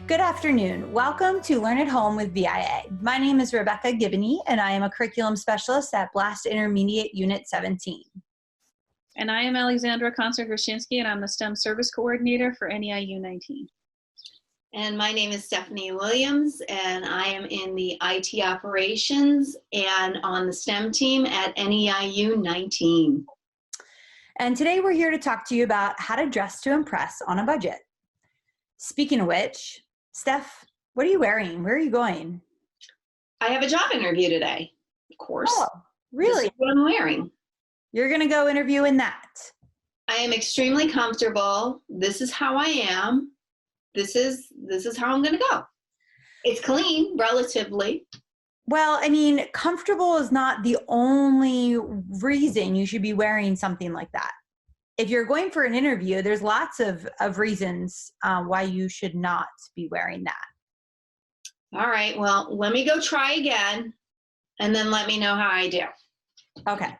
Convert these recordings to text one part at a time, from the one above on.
Good afternoon. Welcome to Learn at Home with VIA. My name is Rebecca Gibney, and I am a curriculum specialist at Blast Intermediate Unit 17. And I am Alexandra Concert-Grushinsky, and I'm the STEM Service Coordinator for NEIU 19. And my name is Stephanie Williams, and I am in the IT operations and on the STEM team at NEIU 19. And today we're here to talk to you about how to dress to impress on a budget. Speaking of which, Steph, what are you wearing? Where are you going? I have a job interview today, of course. Oh, really? This is what I'm wearing. You're going to go interview in that? I am extremely comfortable. This is how I am. This is how I'm going to go. It's clean, relatively. Well, I mean, comfortable is not the only reason you should be wearing something like that. If you're going for an interview, there's lots of reasons why you should not be wearing that. All right, well, let me go try again, and then let me know how I do. Okay.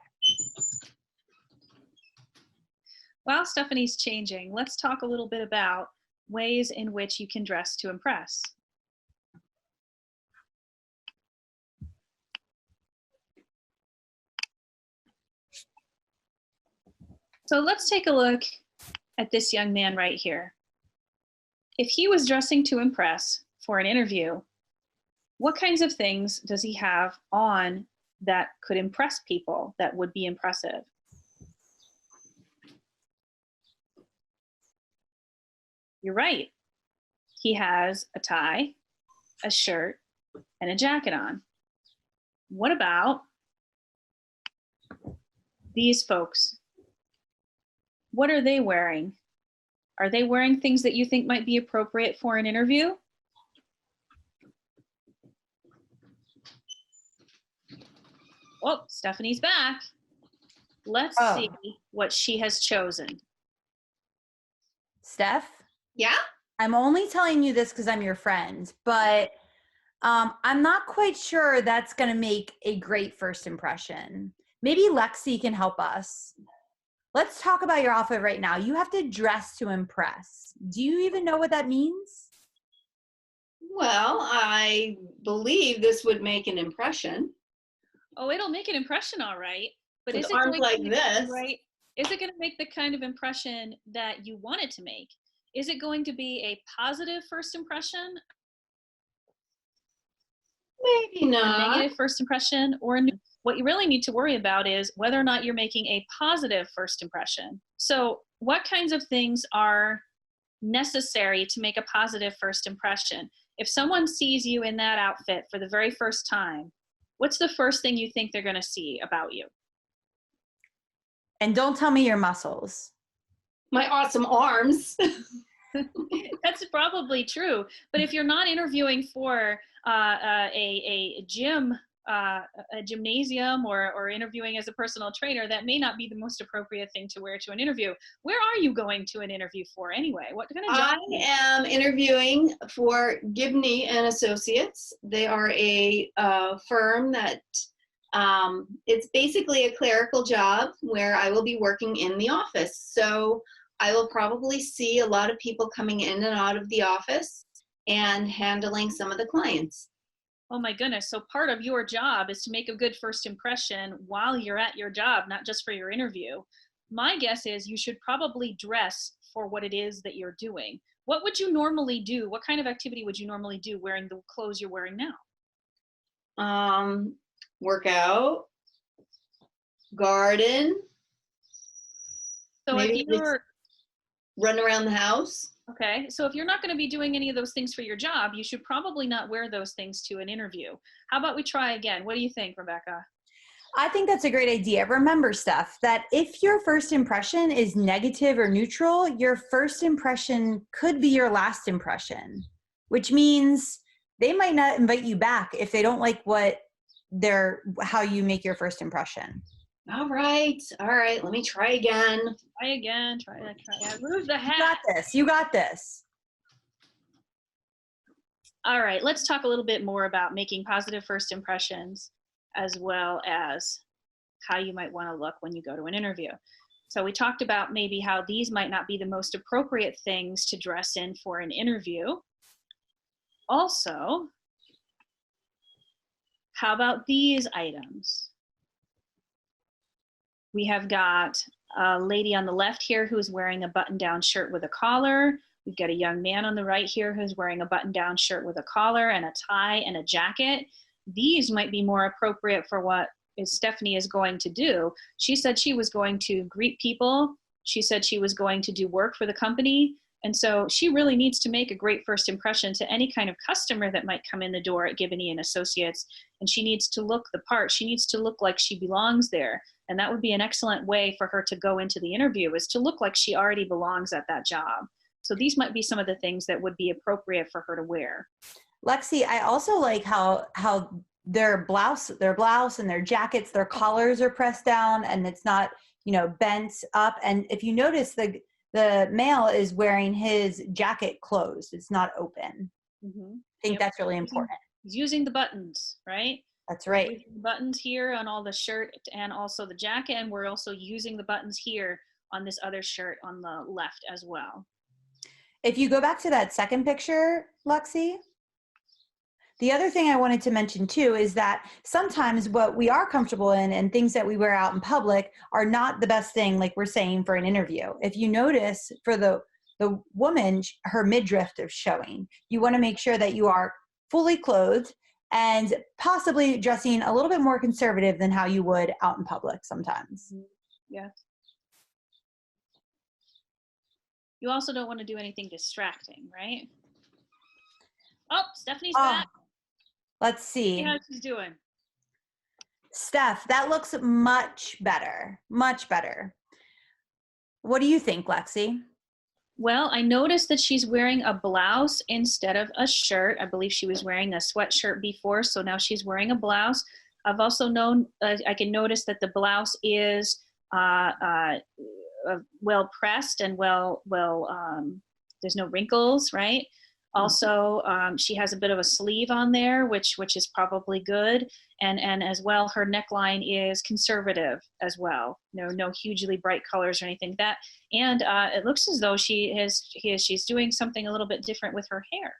While Stephanie's changing, let's talk a little bit about ways in which you can dress to impress. So let's take a look at this young man right here. If he was dressing to impress for an interview, what kinds of things does he have on that could impress people, that would be impressive? You're right. He has a tie, a shirt, and a jacket on. What about these folks? What are they wearing? Are they wearing things that you think might be appropriate for an interview? Oh, Stephanie's back. Let's see what she has chosen. Steph? Yeah? I'm only telling you this because I'm your friend, but I'm not quite sure that's going to make a great first impression. Maybe Lexi can help us. Let's talk about your outfit right now. You have to dress to impress. Do you even know what that means? Well, I believe this would make an impression. Oh, it'll make an impression, all right. But With is it arms going like to this? Right? Is it going to make the kind of impression that you want it to make? Is it going to be a positive first impression? Maybe A not. negative first impression? Or what you really need to worry about is whether or not you're making a positive first impression. So what kinds of things are necessary to make a positive first impression? If someone sees you in that outfit for the very first time, what's the first thing you think they're going to see about you? And don't tell me your muscles. My awesome arms. That's probably true. But if you're not interviewing for a gym, a gymnasium, or interviewing as a personal trainer, that may not be the most appropriate thing to wear to an interview. Where are you going to an interview for anyway? What kind of job? I am interviewing for Gibney and Associates. They are a firm that it's basically a clerical job where I will be working in the office. So I will probably see a lot of people coming in and out of the office and handling some of the clients. Oh my goodness. So part of your job is to make a good first impression while you're at your job, not just for your interview. My guess is you should probably dress for what it is that you're doing. What would you normally do? What kind of activity would you normally do wearing the clothes you're wearing now? Work out, garden, So maybe if you're run around the house. Okay, so if you're not going to be doing any of those things for your job, you should probably not wear those things to an interview. How about we try again? What do you think, Rebecca? I think that's a great idea. Remember, Steph, that if your first impression is negative or neutral, your first impression could be your last impression, which means they might not invite you back if they don't like how you make your first impression. All right, let me try again. Try again, try that. Remove the hat. You got this. All right, let's talk a little bit more about making positive first impressions, as well as how you might want to look when you go to an interview. So we talked about maybe how these might not be the most appropriate things to dress in for an interview. Also, how about these items? We have got a lady on the left here who's wearing a button-down shirt with a collar. We've got a young man on the right here who's wearing a button-down shirt with a collar and a tie and a jacket. These might be more appropriate for what Stephanie is going to do. She said she was going to greet people. She said she was going to do work for the company. And so she really needs to make a great first impression to any kind of customer that might come in the door at Gibney and Associates. And she needs to look the part. She needs to look like she belongs there. And that would be an excellent way for her to go into the interview, is to look like she already belongs at that job. So these might be some of the things that would be appropriate for her to wear. Lexi, I also like how their blouse and their jackets, their collars are pressed down and it's not, bent up. And if you notice, the male is wearing his jacket closed. It's not open. Mm-hmm. I think that's really important. He's using the buttons, right? That's right. Buttons here on all the shirt and also the jacket. And we're also using the buttons here on this other shirt on the left as well. If you go back to that second picture, Lexi, the other thing I wanted to mention too is that sometimes what we are comfortable in and things that we wear out in public are not the best thing, like we're saying, for an interview. If you notice, for the woman, her midriff is showing. You want to make sure that you are fully clothed and possibly dressing a little bit more conservative than how you would out in public sometimes. Yeah. You also don't want to do anything distracting, right? Oh, Stephanie's back. Let's see. See how she's doing. Steph, that looks much better. Much better. What do you think, Lexi? Well, I noticed that she's wearing a blouse instead of a shirt. I believe she was wearing a sweatshirt before, so now she's wearing a blouse. I've also I can notice that the blouse is well pressed and there's no wrinkles, right? Also, she has a bit of a sleeve on there, which is probably good. And as well, her neckline is conservative as well. No hugely bright colors or anything like that. And it looks as though she's doing something a little bit different with her hair.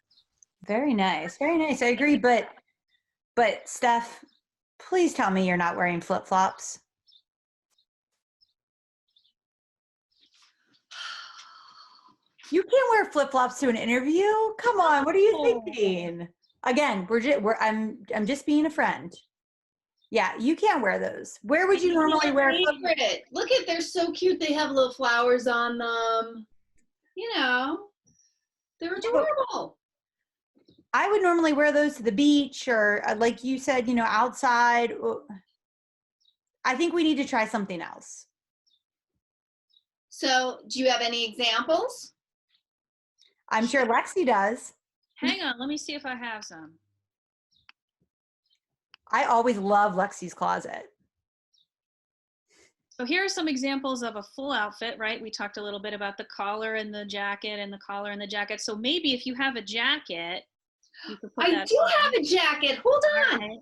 Very nice. Very nice. I agree. But Steph, please tell me you're not wearing flip-flops. You can't wear flip-flops to an interview. Come on, what are you thinking? Again, I'm just being a friend. Yeah, you can't wear those. Where would you normally wear flip-flops? Look at, they're so cute. They have little flowers on them. They're adorable. I would normally wear those to the beach or, like you said, outside. I think we need to try something else. So, do you have any examples? I'm sure Lexi does. Hang on, let me see if I have some. I always love Lexi's closet. So here are some examples of a full outfit, right? We talked a little bit about the collar and the jacket and the collar and the jacket. So maybe if you have a jacket, you could put that on. I do have a jacket. Hold on. Right.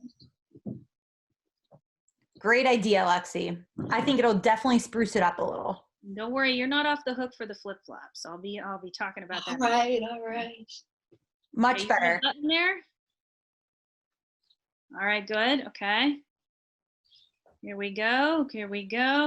Great idea, Lexi. I think it'll definitely spruce it up a little. Don't worry, you're not off the hook for the flip-flops. I'll be talking about that. All right. Much better. Button there. All right, good. Okay. Here we go.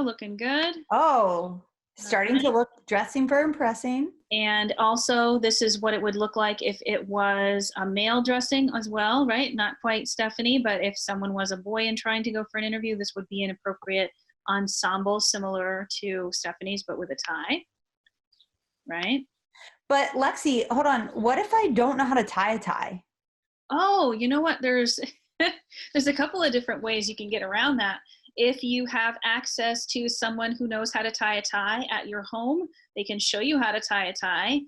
Looking good. Oh, starting to look, dressing for impressing. And also, this is what it would look like if it was a male dressing as well, right? Not quite Stephanie, but if someone was a boy and trying to go for an interview, this would be an appropriate ensemble similar to Stephanie's, but with a tie, right? But Lexi, hold on. What if I don't know how to tie a tie? Oh, you know what? There's a couple of different ways you can get around that. If you have access to someone who knows how to tie a tie at your home, they can show you how to tie a tie.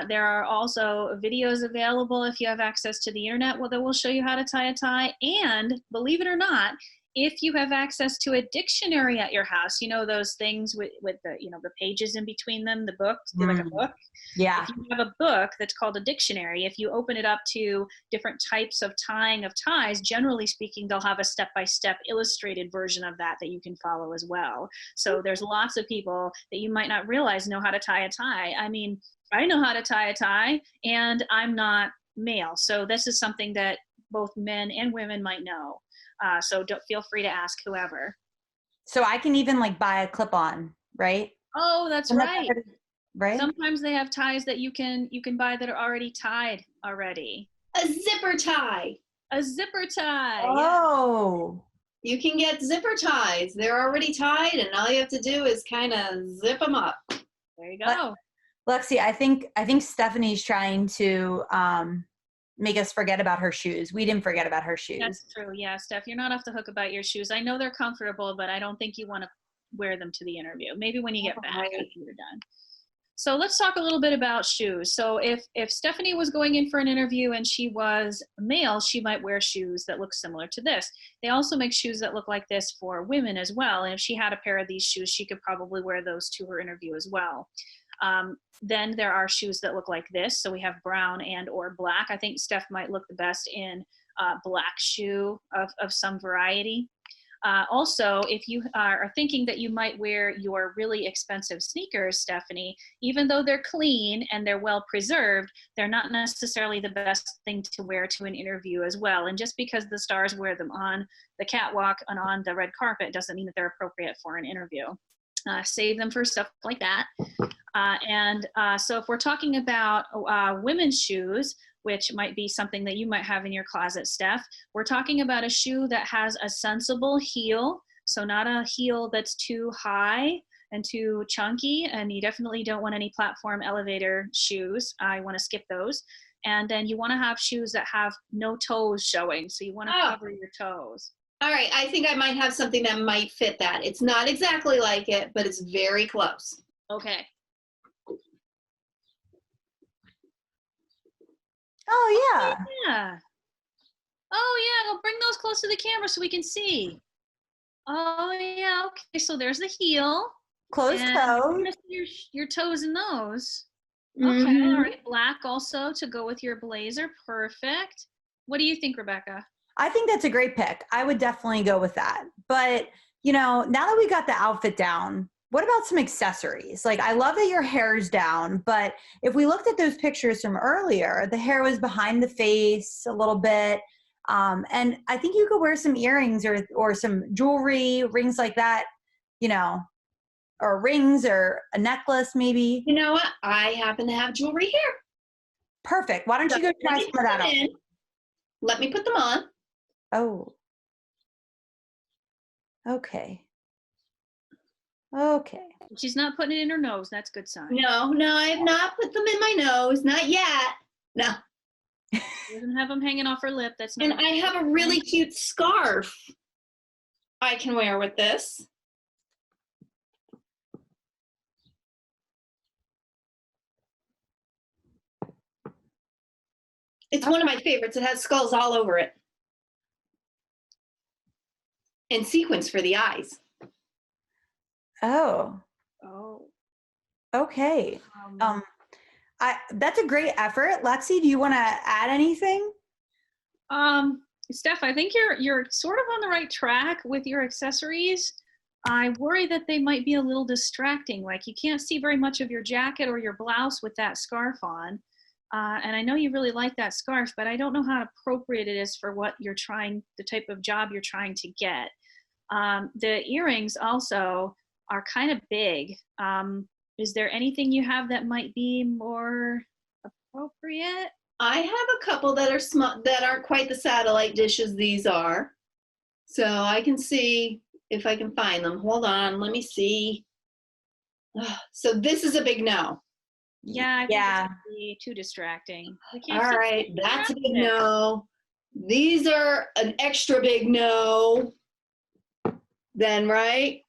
There are also videos available if you have access to the internet that will show you how to tie a tie. And believe it or not, if you have access to a dictionary at your house, those things with the, the pages in between them, the books, like a book. Yeah. If you have a book that's called a dictionary, if you open it up to different types of tying of ties, generally speaking, they'll have a step-by-step illustrated version of that you can follow as well. So there's lots of people that you might not realize know how to tie a tie. I mean, I know how to tie a tie, and I'm not male. So this is something that both men and women might know. So don't feel free to ask whoever. So I can even like buy a clip-on, right? Oh, that's And right. Right? Sometimes they have ties that you can buy that are already tied already. A zipper tie. A zipper tie. Oh. You can get zipper ties. They're already tied, and all you have to do is kind of zip them up. There you go. Lexi, I think Stephanie's trying to make us forget about her shoes. We didn't forget about her shoes. That's true. Yeah, Steph, you're not off the hook about your shoes. I know they're comfortable, but I don't think you want to wear them to the interview. Maybe when you get back after you're done. So let's talk a little bit about shoes. So if Stephanie was going in for an interview and she was a male, she might wear shoes that look similar to this. They also make shoes that look like this for women as well. And if she had a pair of these shoes, she could probably wear those to her interview as well. Then there are shoes that look like this. So we have brown and or black. I think Steph might look the best in black shoe of some variety. Also, if you are thinking that you might wear your really expensive sneakers, Stephanie, even though they're clean and they're well preserved, they're not necessarily the best thing to wear to an interview as well. And just because the stars wear them on the catwalk and on the red carpet doesn't mean that they're appropriate for an interview. Save them for stuff like that. So if we're talking about women's shoes, which might be something that you might have in your closet, Steph, we're talking about a shoe that has a sensible heel. So not a heel that's too high and too chunky. And you definitely don't want any platform elevator shoes. I want to skip those. And then you want to have shoes that have no toes showing. So you want to cover your toes. All right, I think I might have something that might fit that. It's not exactly like it, but it's very close. Okay. Oh, yeah. Yeah. Oh, yeah. Well, bring those close to the camera so we can see. Oh, yeah. Okay. So there's the heel. Closed and toes. You're gonna see your toes in those. Okay. Mhm. All right. Black also to go with your blazer. Perfect. What do you think, Rebecca? I think that's a great pick. I would definitely go with that. But, you know, now that we got the outfit down, what about some accessories? Like, I love that your hair's down, but if we looked at those pictures from earlier, the hair was behind the face a little bit. And I think you could wear some earrings or some jewelry, rings like that, you know, or rings or a necklace maybe. You know what? I happen to have jewelry here. Perfect. Why don't you go try some of that on? Let me put them on. Oh. Okay. Okay. She's not putting it in her nose. That's a good sign. No, I have not put them in my nose. Not yet. No. She doesn't have them hanging off her lip. That's not. And I have a really cute scarf I can wear with this. It's one of my favorites. It has skulls all over it. And sequins for the eyes. Oh. Oh. Okay. That's a great effort. Lexi, do you want to add anything? Steph, I think you're sort of on the right track with your accessories. I worry that they might be a little distracting. Like you can't see very much of your jacket or your blouse with that scarf on. And I know you really like that scarf, but I don't know how appropriate it is for what you're trying, the type of job you're trying to get. The earrings also are kind of big. Is there anything you have that might be more appropriate? I have a couple that are small, that aren't quite the satellite dishes these are. So I can see if I can find them. Hold on, let me see. So this is a big no. Yeah, I think it's gonna be too distracting. All right, that's a big no. These are an extra big no. Then, right?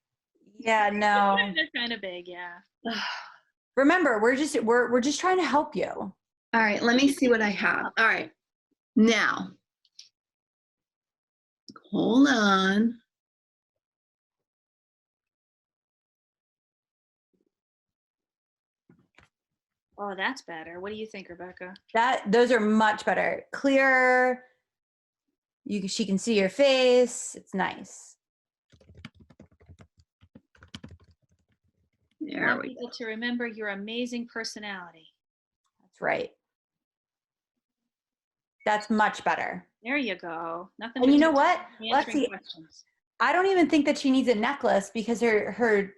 Yeah, no. They're kind of big, yeah. Remember, we're just trying to help you. All right, let me see what I have. All right, now, hold on. Oh, that's better. What do you think, Rebecca? Those are much better. Clearer. She can see your face. It's nice. There I want we people to remember your amazing personality. That's right. That's much better. There you go. Nothing And but you know what? answering Lexi, questions. I don't even think that she needs a necklace because her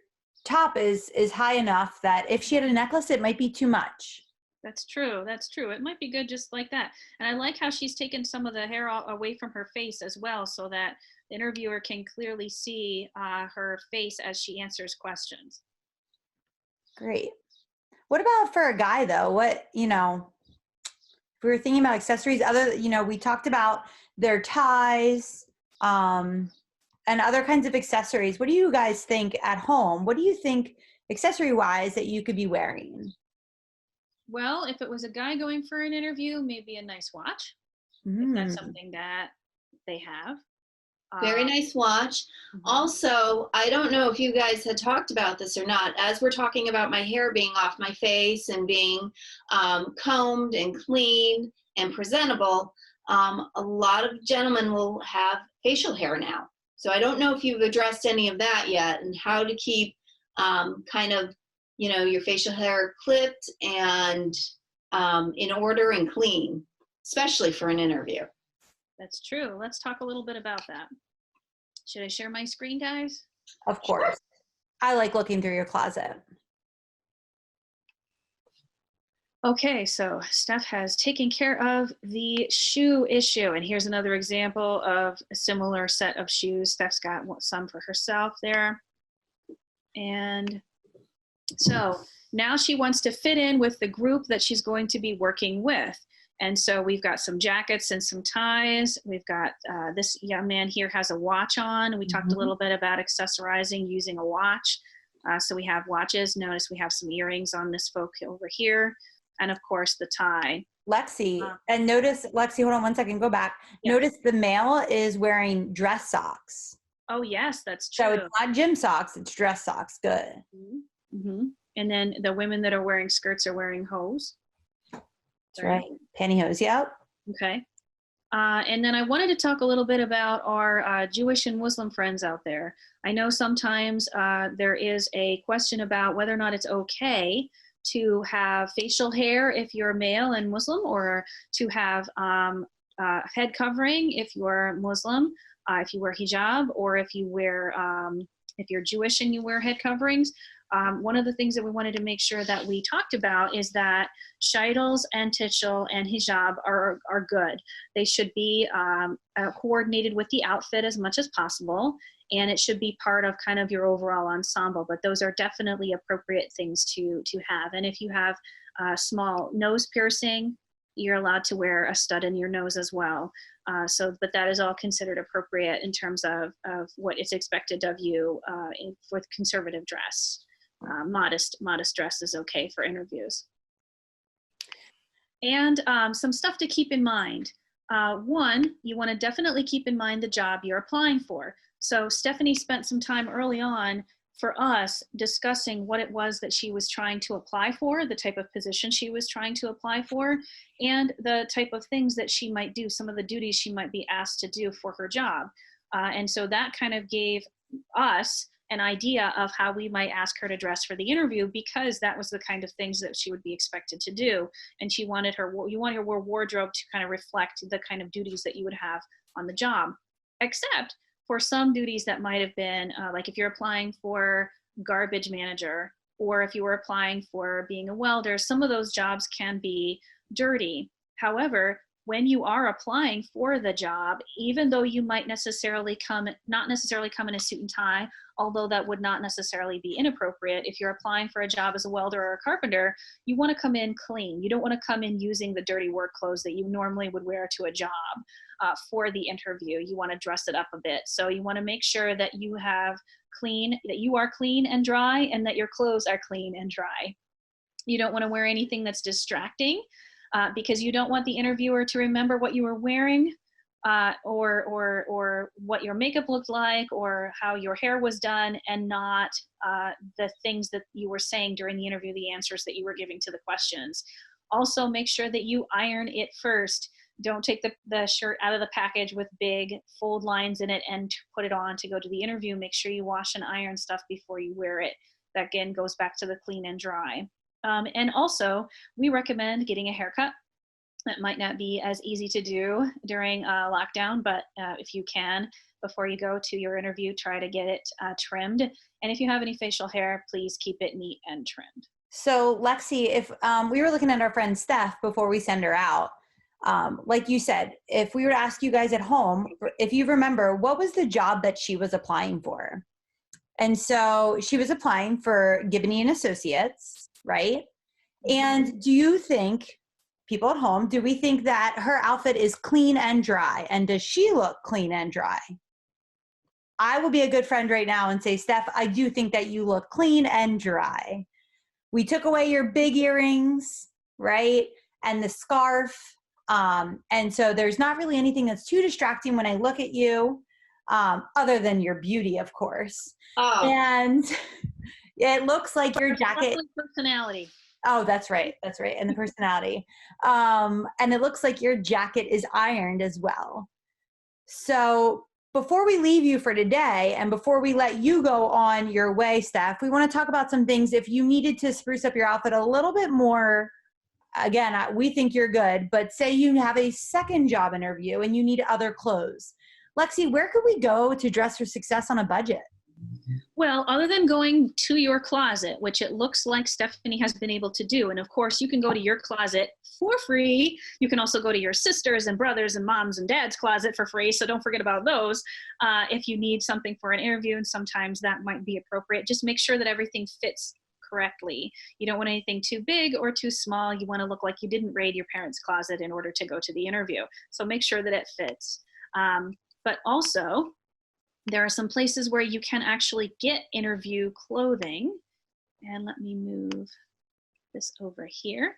top is high enough that if she had a necklace, it might be too much. That's true. That's true. It might be good just like that. And I like how she's taken some of the hair away from her face as well, so that the interviewer can clearly see her face as she answers questions. Great. What about for a guy though? What, if we were thinking about accessories, we talked about their ties, and other kinds of accessories. What do you guys think at home? What do you think accessory wise that you could be wearing? Well, if it was a guy going for an interview, maybe a nice watch, if that's something that they have. Very nice watch. Also, I don't know if you guys had talked about this or not. As we're talking about my hair being off my face and being combed and clean and presentable, a lot of gentlemen will have facial hair now. So I don't know if you've addressed any of that yet, and how to keep your facial hair clipped and in order and clean, especially for an interview. That's true. Let's talk a little bit about that. Should I share my screen, guys? Of course. Sure. I like looking through your closet. Okay, so Steph has taken care of the shoe issue. And here's another example of a similar set of shoes. Steph's got some for herself there. And so now she wants to fit in with the group that she's going to be working with. And so we've got some jackets and some ties. We've got this young man here has a watch on. We talked a little bit about accessorizing using a watch. So we have watches. Notice we have some earrings on this folk over here. And of course the tie. Lexi, and notice, Lexi, hold on one second, go back. Yeah. Notice the male is wearing dress socks. Oh yes, that's true. So it's not gym socks, it's dress socks. Good. Mm-hmm. And then the women that are wearing skirts are wearing hose. That's right. Pantyhose, yep. Okay. And then I wanted to talk a little bit about our Jewish and Muslim friends out there. I know sometimes there is a question about whether or not it's okay to have facial hair if you're male and Muslim, or to have head covering if you're Muslim, if you wear hijab, or if you wear, if you're Jewish and you wear head coverings. One of the things that we wanted to make sure that we talked about is that shidels and tichel and hijab are good. They should be coordinated with the outfit as much as possible, and it should be part of kind of your overall ensemble, but those are definitely appropriate things to have. And if you have small nose piercing, you're allowed to wear a stud in your nose as well. But that is all considered appropriate in terms of what is expected of you with conservative dress. Modest dress is okay for interviews. And some stuff to keep in mind. One, you want to definitely keep in mind the job you're applying for. So Stephanie spent some time early on for us discussing what it was that she was trying to apply for, the type of position she was trying to apply for, and the type of things that she might do, some of the duties she might be asked to do for her job. And so that kind of gave us an idea of how we might ask her to dress for the interview, because that was the kind of things that she would be expected to do. And you wanted her wardrobe to kind of reflect the kind of duties that you would have on the job, except for some duties that might have been like if you're applying for garbage manager, or if you were applying for being a welder, some of those jobs can be dirty. However, when you are applying for the job, even though you might not necessarily come in a suit and tie, although that would not necessarily be inappropriate, if you're applying for a job as a welder or a carpenter, you want to come in clean. You don't want to come in using the dirty work clothes that you normally would wear to a job for the interview. You want to dress it up a bit. So you want to make sure that you are clean and dry, and that your clothes are clean and dry. You don't want to wear anything that's distracting. Because you don't want the interviewer to remember what you were wearing, or what your makeup looked like, or how your hair was done, and not the things that you were saying during the interview, the answers that you were giving to the questions. Also, make sure that you iron it first. Don't take the shirt out of the package with big fold lines in it and put it on to go to the interview. Make sure you wash and iron stuff before you wear it. That again goes back to the clean and dry. And also, we recommend getting a haircut. That might not be as easy to do during lockdown, but if you can, before you go to your interview, try to get it trimmed. And if you have any facial hair, please keep it neat and trimmed. So Lexi, if we were looking at our friend Steph before we send her out, like you said, if we were to ask you guys at home, if you remember, what was the job that she was applying for? And so she was applying for Gibney and Associates, right? And do you think, people at home, do we think that her outfit is clean and dry? And does she look clean and dry? I will be a good friend right now and say, Steph, I do think that you look clean and dry. We took away your big earrings, right? And the scarf. And so there's not really anything that's too distracting when I look at you, other than your beauty, of course. Oh. And it looks like your jacket. Personality. Oh, that's right. That's right. And the personality. And it looks like your jacket is ironed as well. So before we leave you for today and before we let you go on your way, Steph, we want to talk about some things. If you needed to spruce up your outfit a little bit more, again, we think you're good, but say you have a second job interview and you need other clothes. Lexi, where could we go to dress for success on a budget? Well, other than going to your closet, which it looks like Stephanie has been able to do, and of course you can go to your closet for free. You can also go to your sisters and brothers and moms and dad's closet for free, so don't forget about those. If you need something for an interview, and sometimes that might be appropriate, just make sure that everything fits correctly. You don't want anything too big or too small. You want to look like you didn't raid your parents' closet in order to go to the interview. So make sure that it fits. But also, there are some places where you can actually get interview clothing. And let me move this over here.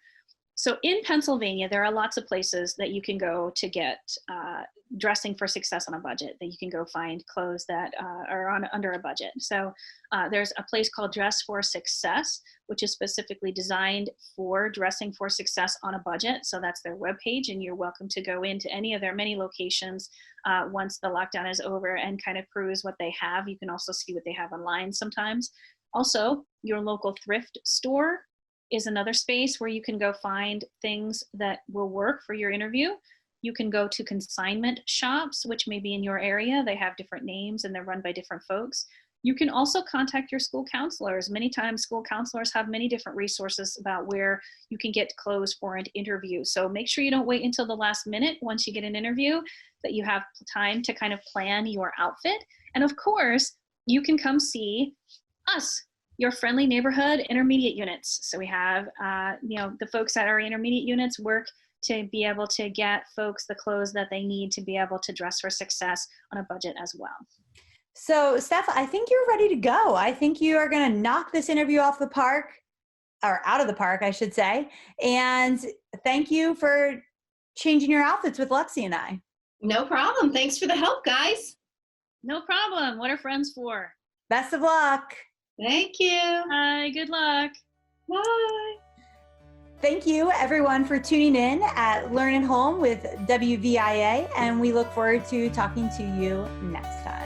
So in Pennsylvania, there are lots of places that you can go to get dressing for success on a budget, that you can go find clothes that are under a budget. So there's a place called Dress for Success, which is specifically designed for dressing for success on a budget. So that's their webpage, and you're welcome to go into any of their many locations once the lockdown is over and kind of peruse what they have. You can also see what they have online sometimes. Also, your local thrift store is another space where you can go find things that will work for your interview. You can go to consignment shops, which may be in your area. They have different names and they're run by different folks. You can also contact your school counselors. Many times school counselors have many different resources about where you can get clothes for an interview. So make sure you don't wait until the last minute once you get an interview, that you have time to kind of plan your outfit. And of course, you can come see us, your friendly neighborhood intermediate units. So we have, the folks at our intermediate units work to be able to get folks the clothes that they need to be able to dress for success on a budget as well. So Steph, I think you're ready to go. I think you are going to knock this interview off the park, or out of the park, I should say. And thank you for changing your outfits with Lexi and I. No problem. Thanks for the help, guys. No problem. What are friends for? Best of luck. Thank you. Hi, good luck. Bye. Thank you, everyone, for tuning in at Learn at Home with WVIA, and we look forward to talking to you next time.